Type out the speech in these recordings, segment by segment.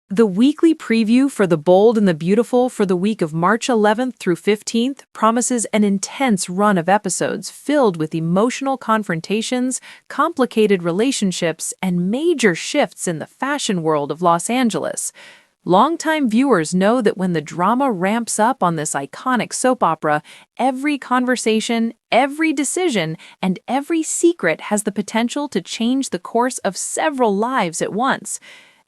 The weekly preview for The Bold and the Beautiful for the week of March 11th through 15th promises an intense run of episodes filled with emotional confrontations, complicated relationships, and major shifts in the fashion world of Los Angeles. Longtime viewers know that when the drama ramps up on this iconic soap opera, every conversation, every decision, and every secret has the potential to change the course of several lives at once.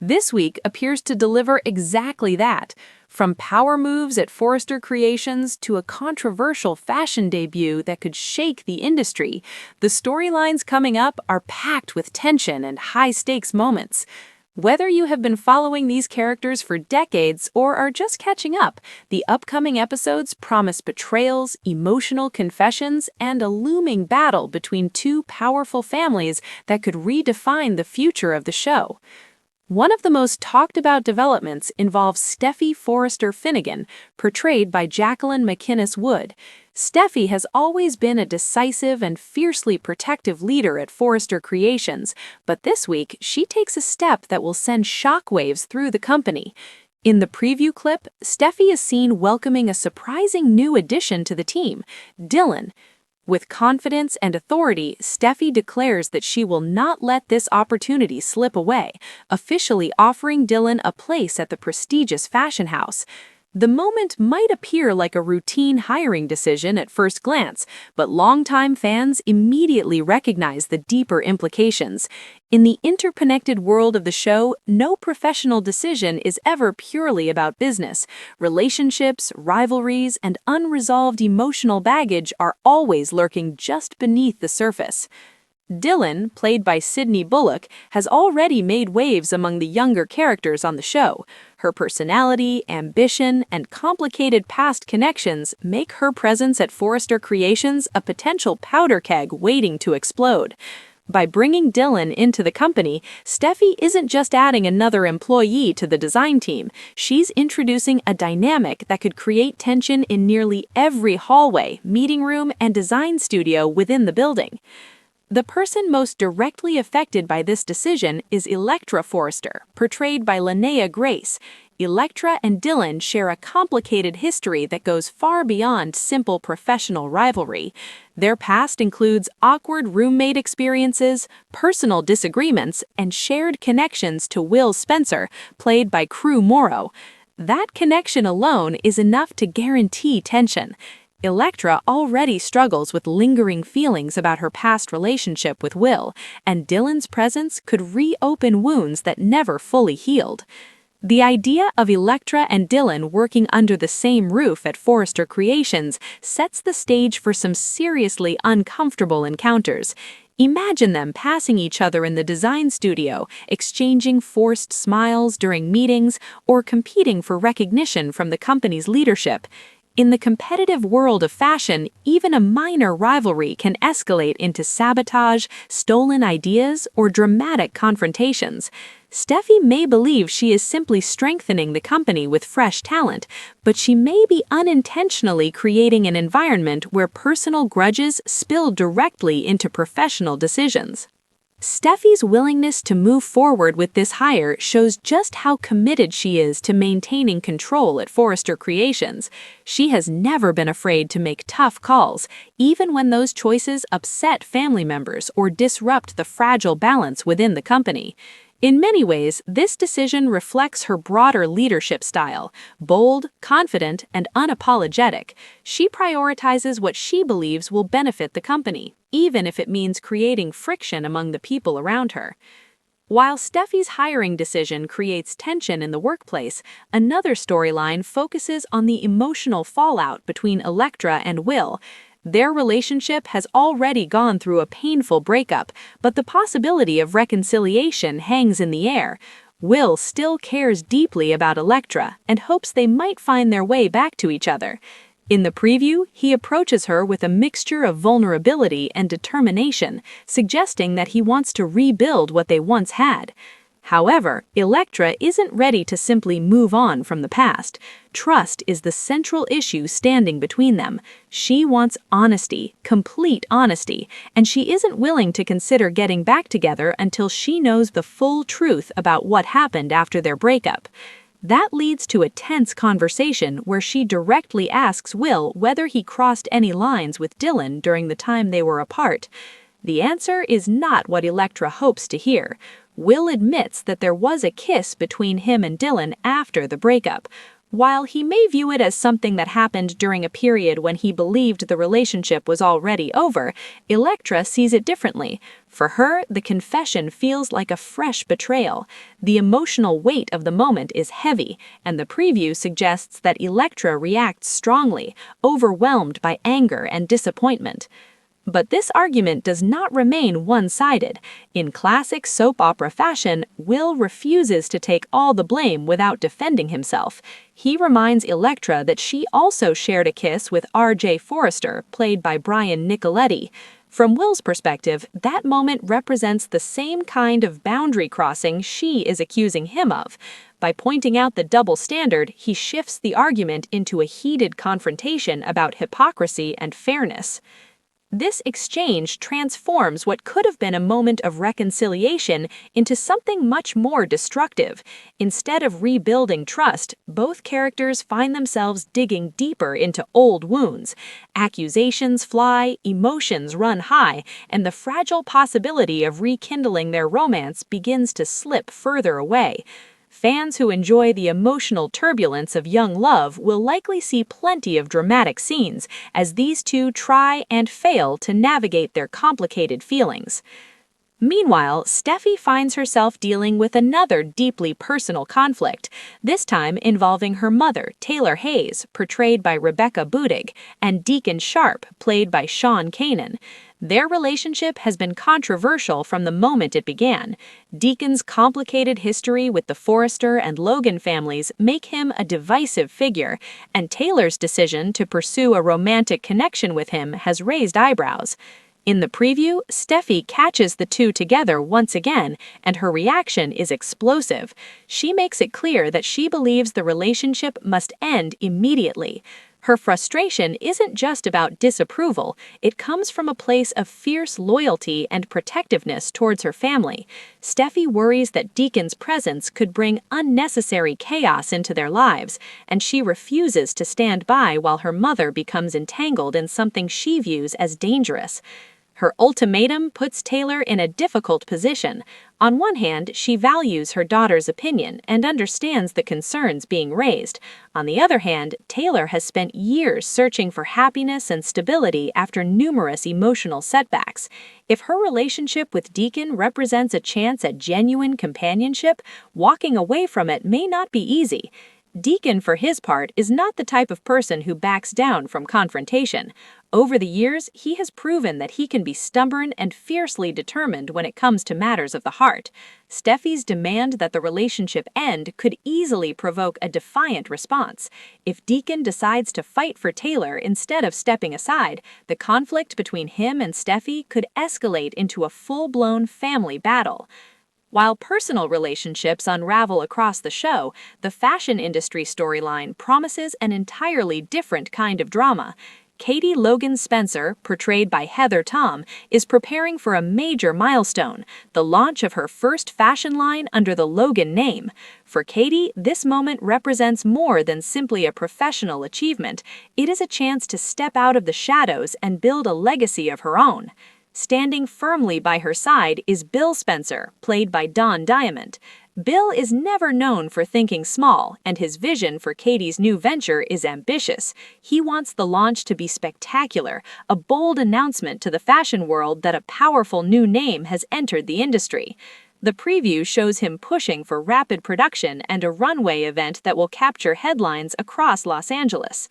This week appears to deliver exactly that, from power moves at Forrester Creations to a controversial fashion debut that could shake the industry. The storylines coming up are packed with tension and high-stakes moments. Whether you have been following these characters for decades or are just catching up, the upcoming episodes promise betrayals, emotional confessions, and a looming battle between two powerful families that could redefine the future of the show. One of the most talked about developments involves Steffy Forrester Finnegan, portrayed by Jacqueline McInnes Wood. Steffy has always been a decisive and fiercely protective leader at Forrester Creations, but this week she takes a step that will send shockwaves through the company. In the preview clip, Steffy is seen welcoming a surprising new addition to the team, Dylan. With confidence and authority, Steffy declares that she will not let this opportunity slip away, officially offering Dylan a place at the prestigious fashion house. The moment might appear like a routine hiring decision at first glance, but longtime fans immediately recognize the deeper implications. In the interconnected world of the show, no professional decision is ever purely about business. Relationships, rivalries, and unresolved emotional baggage are always lurking just beneath the surface. Dylan, played by Sydney Bullock, has already made waves among the younger characters on the show. Her personality, ambition, and complicated past connections make her presence at Forrester Creations a potential powder keg waiting to explode. By bringing Dylan into the company, Steffy isn't just adding another employee to the design team, she's introducing a dynamic that could create tension in nearly every hallway, meeting room, and design studio within the building. The person most directly affected by this decision is Elektra Forrester, portrayed by Linnea Grace. Elektra and Dylan share a complicated history that goes far beyond simple professional rivalry. Their past includes awkward roommate experiences, personal disagreements, and shared connections to Will Spencer, played by Crew Morrow. That connection alone is enough to guarantee tension. Elektra already struggles with lingering feelings about her past relationship with Will, and Dylan's presence could reopen wounds that never fully healed. The idea of Elektra and Dylan working under the same roof at Forrester Creations sets the stage for some seriously uncomfortable encounters. Imagine them passing each other in the design studio, exchanging forced smiles during meetings, or competing for recognition from the company's leadership. In the competitive world of fashion, even a minor rivalry can escalate into sabotage, stolen ideas, or dramatic confrontations. Steffy may believe she is simply strengthening the company with fresh talent, but she may be unintentionally creating an environment where personal grudges spill directly into professional decisions. Steffy's willingness to move forward with this hire shows just how committed she is to maintaining control at Forrester Creations. She has never been afraid to make tough calls, even when those choices upset family members or disrupt the fragile balance within the company. In many ways, this decision reflects her broader leadership style, bold, confident, and unapologetic. She prioritizes what she believes will benefit the company, even if it means creating friction among the people around her. While Steffy's hiring decision creates tension in the workplace, another storyline focuses on the emotional fallout between Elektra and Will. Their relationship has already gone through a painful breakup, but the possibility of reconciliation hangs in the air. Will still cares deeply about Elektra and hopes they might find their way back to each other. In the preview, he approaches her with a mixture of vulnerability and determination, suggesting that he wants to rebuild what they once had. However, Elektra isn't ready to simply move on from the past. Trust is the central issue standing between them. She wants honesty, complete honesty, and she isn't willing to consider getting back together until she knows the full truth about what happened after their breakup. That leads to a tense conversation where she directly asks Will whether he crossed any lines with Dylan during the time they were apart. The answer is not what Elektra hopes to hear. Will admits that there was a kiss between him and Dylan after the breakup. While he may view it as something that happened during a period when he believed the relationship was already over, Elektra sees it differently. For her, the confession feels like a fresh betrayal. The emotional weight of the moment is heavy, and the preview suggests that Elektra reacts strongly, overwhelmed by anger and disappointment. But this argument does not remain one-sided. In classic soap opera fashion, Will refuses to take all the blame without defending himself. He reminds Elektra that she also shared a kiss with R.J. Forrester, played by Brian Nicoletti. From Will's perspective, that moment represents the same kind of boundary crossing she is accusing him of. By pointing out the double standard, he shifts the argument into a heated confrontation about hypocrisy and fairness. This exchange transforms what could have been a moment of reconciliation into something much more destructive. Instead of rebuilding trust, both characters find themselves digging deeper into old wounds. Accusations fly, emotions run high, and the fragile possibility of rekindling their romance begins to slip further away. Fans who enjoy the emotional turbulence of young love will likely see plenty of dramatic scenes as these two try and fail to navigate their complicated feelings. Meanwhile, Steffy finds herself dealing with another deeply personal conflict, this time involving her mother, Taylor Hayes, portrayed by Rebecca Budig, and Deacon Sharp, played by Sean Kanan. Their relationship has been controversial from the moment it began. Deacon's complicated history with the Forrester and Logan families make him a divisive figure, and Taylor's decision to pursue a romantic connection with him has raised eyebrows. In the preview, Steffy catches the two together once again, and her reaction is explosive. She makes it clear that she believes the relationship must end immediately. Her frustration isn't just about disapproval, it comes from a place of fierce loyalty and protectiveness towards her family. Steffy worries that Deacon's presence could bring unnecessary chaos into their lives, and she refuses to stand by while her mother becomes entangled in something she views as dangerous. Her ultimatum puts Taylor in a difficult position. On one hand, she values her daughter's opinion and understands the concerns being raised. On the other hand, Taylor has spent years searching for happiness and stability after numerous emotional setbacks. If her relationship with Deacon represents a chance at genuine companionship, walking away from it may not be easy. Deacon, for his part, is not the type of person who backs down from confrontation. Over the years, he has proven that he can be stubborn and fiercely determined when it comes to matters of the heart. Steffy's demand that the relationship end could easily provoke a defiant response. If Deacon decides to fight for Taylor instead of stepping aside, the conflict between him and Steffy could escalate into a full-blown family battle. While personal relationships unravel across the show, the fashion industry storyline promises an entirely different kind of drama. Katie Logan Spencer, portrayed by Heather Tom, is preparing for a major milestone, the launch of her first fashion line under the Logan name. For Katie, this moment represents more than simply a professional achievement. It is a chance to step out of the shadows and build a legacy of her own. Standing firmly by her side is Bill Spencer, played by Don Diamond. Bill is never known for thinking small, and his vision for Katie's new venture is ambitious. He wants the launch to be spectacular, a bold announcement to the fashion world that a powerful new name has entered the industry. The preview shows him pushing for rapid production and a runway event that will capture headlines across Los Angeles.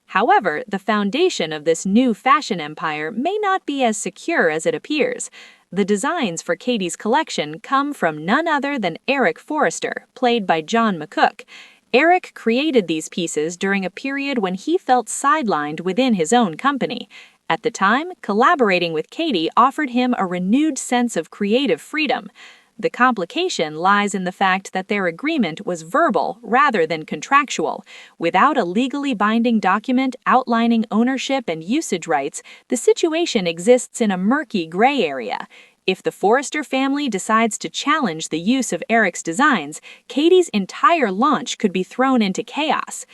However, the foundation of this new fashion empire may not be as secure as it appears. The designs for Katie's collection come from none other than Eric Forrester, played by John McCook. Eric created these pieces during a period when he felt sidelined within his own company. At the time, collaborating with Katie offered him a renewed sense of creative freedom. The complication lies in the fact that their agreement was verbal rather than contractual. Without a legally binding document outlining ownership and usage rights, the situation exists in a murky gray area. If the Forrester family decides to challenge the use of Eric's designs, Katie's entire launch could be thrown into chaos.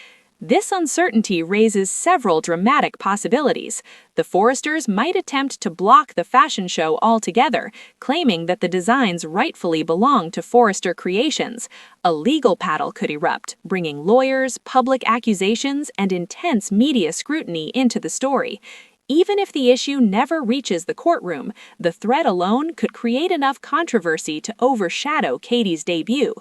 This uncertainty raises several dramatic possibilities. The Forresters might attempt to block the fashion show altogether, claiming that the designs rightfully belong to Forrester Creations. A legal battle could erupt, bringing lawyers, public accusations, and intense media scrutiny into the story. Even if the issue never reaches the courtroom, the threat alone could create enough controversy to overshadow Katie's debut.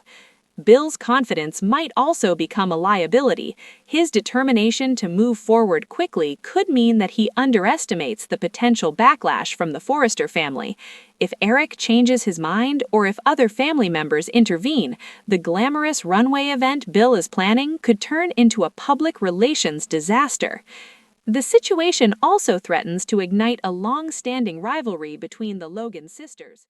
Bill's confidence might also become a liability. His determination to move forward quickly could mean that he underestimates the potential backlash from the Forrester family. If Eric changes his mind or if other family members intervene, the glamorous runway event Bill is planning could turn into a public relations disaster. The situation also threatens to ignite a long-standing rivalry between the Logan sisters.